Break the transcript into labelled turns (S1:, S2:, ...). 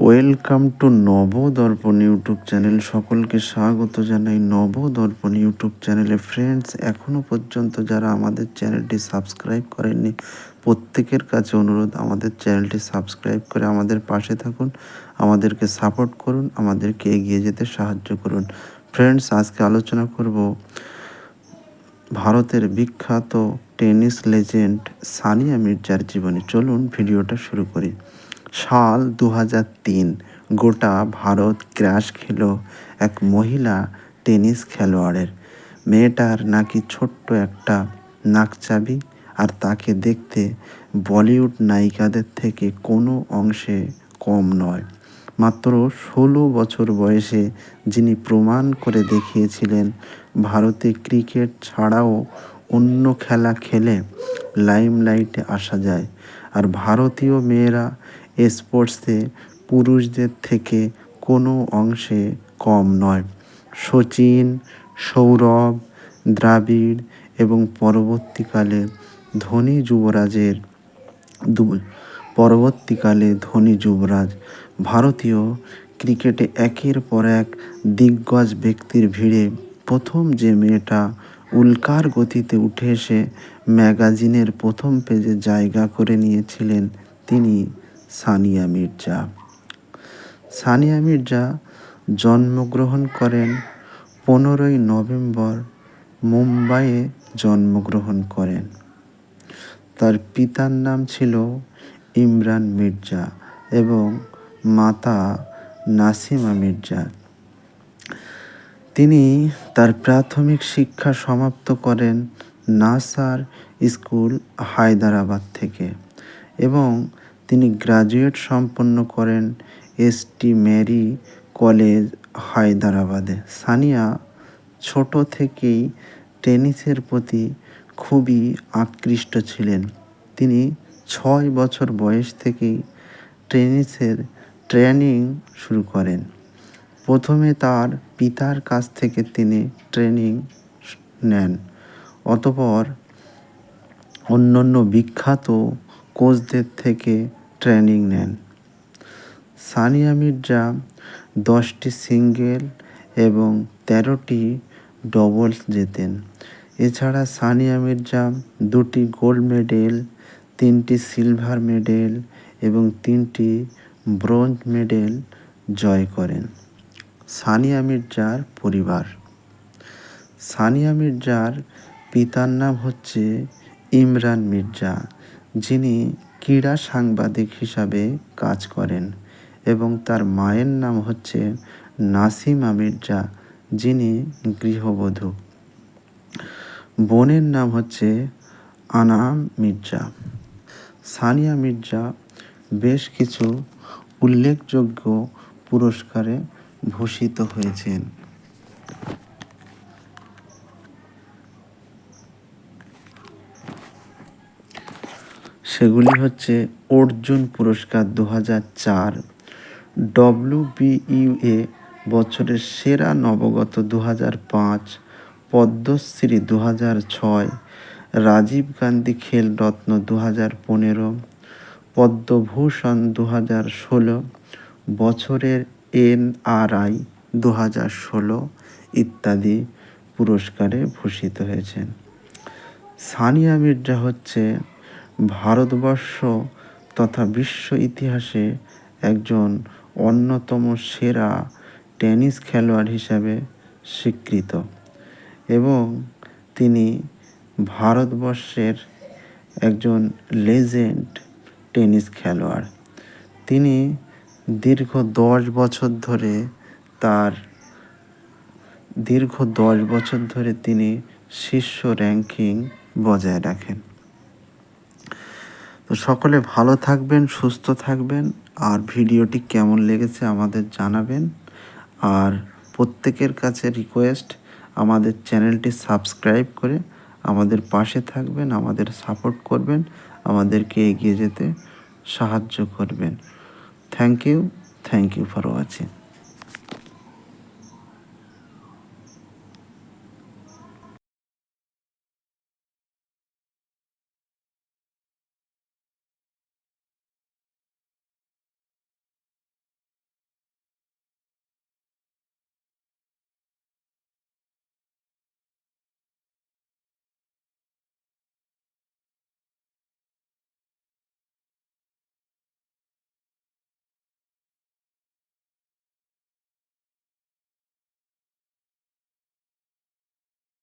S1: Welcome to Nabadarpan YouTube channel. সকলকে স্বাগত জানাই নবদর্পণ ইউটিউব চ্যানেলে। ফ্রেন্ডস, এখনও পর্যন্ত যারা আমাদের চ্যানেলটি সাবস্ক্রাইব করেননি, প্রত্যেকের কাছে অনুরোধ, আমাদের চ্যানেলটি সাবস্ক্রাইব করে আমাদের পাশে থাকুন, আমাদেরকে সাপোর্ট করুন, আমাদেরকে এগিয়ে যেতে সাহায্য করুন। ফ্রেন্ডস, আজকে আলোচনা করব ভারতের বিখ্যাত টেনিস লেজেন্ড সানিয়া মির্জার জীবনী। চলুন ভিডিওটা শুরু করি। সাল 2003 গোটা ভারত ক্র্যাশ খেল এক মহিলা টেনিস খেলোয়াড়ের। মেয়েটার নাকি ছোট্ট একটা নাকচাবি, আর তাকে দেখতে বলিউড নায়িকাদের থেকে কোনো অংশে কম নয়। মাত্র 16 বছর বয়সে যিনি প্রমাণ করে দেখিয়েছিলেন ভারতে ক্রিকেট ছাড়াও অন্য খেলা খেলে লাইমলাইটে আসা যায়, আর ভারতীয় মেয়েরা স্পোর্টসে পুরুষদের থেকে কোনো অংশে কম নয়। সচিন, সৌরভ, দ্রাবিড় এবং পরবর্তীকালে ধোনি যুবরাজ ভারতীয় ক্রিকেটে একের পর এক দিগ্গজ ব্যক্তির ভিড়ে প্রথম যে মেয়েটা উল্কার গতিতে উঠে এসে ম্যাগাজিনের প্রথম পেজে জায়গা করে নিয়েছিলেন, তিনি সানিয়া মির্জা। সানিয়া মির্জা জন্মগ্রহণ করেন 15ই নভেম্বর, মুম্বাইয়ে জন্মগ্রহণ করেন। তার পিতার নাম ছিল ইমরান মির্জা এবং মাতা নাসিমা মির্জা। তিনি তার প্রাথমিক শিক্ষা সমাপ্ত করেন নাসার স্কুল, হায়দ্রাবাদ থেকে, এবং তিনি গ্রাজুয়েট সম্পন্ন করেন এস.টি. মেরি কলেজ, হায়দ্রাবাদে। সানিয়া ছোট থেকেই টেনিসের প্রতি খুবই আকৃষ্ট ছিলেন। তিনি 6 বছর বয়স থেকেই টেনিসের ট্রেনিং শুরু করেন। প্রথমে তার পিতার কাছ থেকে তিনি ট্রেনিং নেন, অতঃপর অন্যান্য বিখ্যাত কোচদের থেকে ট্রেনিং নেন। সানিয়া মির্জা 10টি সিঙ্গেল এবং 13টি ডবলস জেতেন। এছাড়া সানিয়া মির্জা 2টি গোল্ড মেডেল, 3টি সিলভার মেডেল এবং 3টি ব্রোঞ্জ মেডেল জয় করেন। সানিয়া মির্জার পরিবার। সানিয়া মির্জার পিতার নাম হচ্ছে ইমরান মির্জা, যিনি ক্রীড়া সাংবাদিক হিসাবে কাজ করেন, এবং তার মায়ের নাম হচ্ছে নাসিমা মির্জা, যিনি গৃহবধূ। বোনের নাম হচ্ছে আনাম মির্জা। সানিয়া মির্জা বেশ কিছু উল্লেখযোগ্য পুরস্কারে ভূষিত হয়েছেন। সেগুলি হচ্ছে অর্জুন পুরস্কার 2004, WBUA বছরের সেরা নবগত 2005, পদ্মশ্রী 2006, রাজীব গান্ধী খেলরত্ন 2015, পদ্মভূষণ 2016, বছরের NRI 2016 ইত্যাদি পুরস্কারে ভূষিত হয়েছেন। সানিয়া মির্জা হচ্ছে ভারতবর্ষ তথা বিশ্ব ইতিহাসে একজন অন্যতম সেরা টেনিস খেলোয়াড় হিসাবে স্বীকৃত, এবং তিনি ভারতবর্ষের একজন লেজেন্ড টেনিস খেলোয়াড়। তিনি দীর্ঘ 10 বছর ধরে তিনি শীর্ষ র্যাঙ্কিং বজায় রাখেন। তো সকলে ভালো থাকবেন, সুস্থ থাকবেন, আর ভিডিওটি কেমন লেগেছে আমাদের জানাবেন। আর প্রত্যেকের কাছে রিকোয়েস্ট, আমাদের চ্যানেলটি সাবস্ক্রাইব করে আমাদের পাশে থাকবেন, আমাদের সাপোর্ট করবেন, আমাদেরকে এগিয়ে যেতে সাহায্য করবেন। Thank you for watching.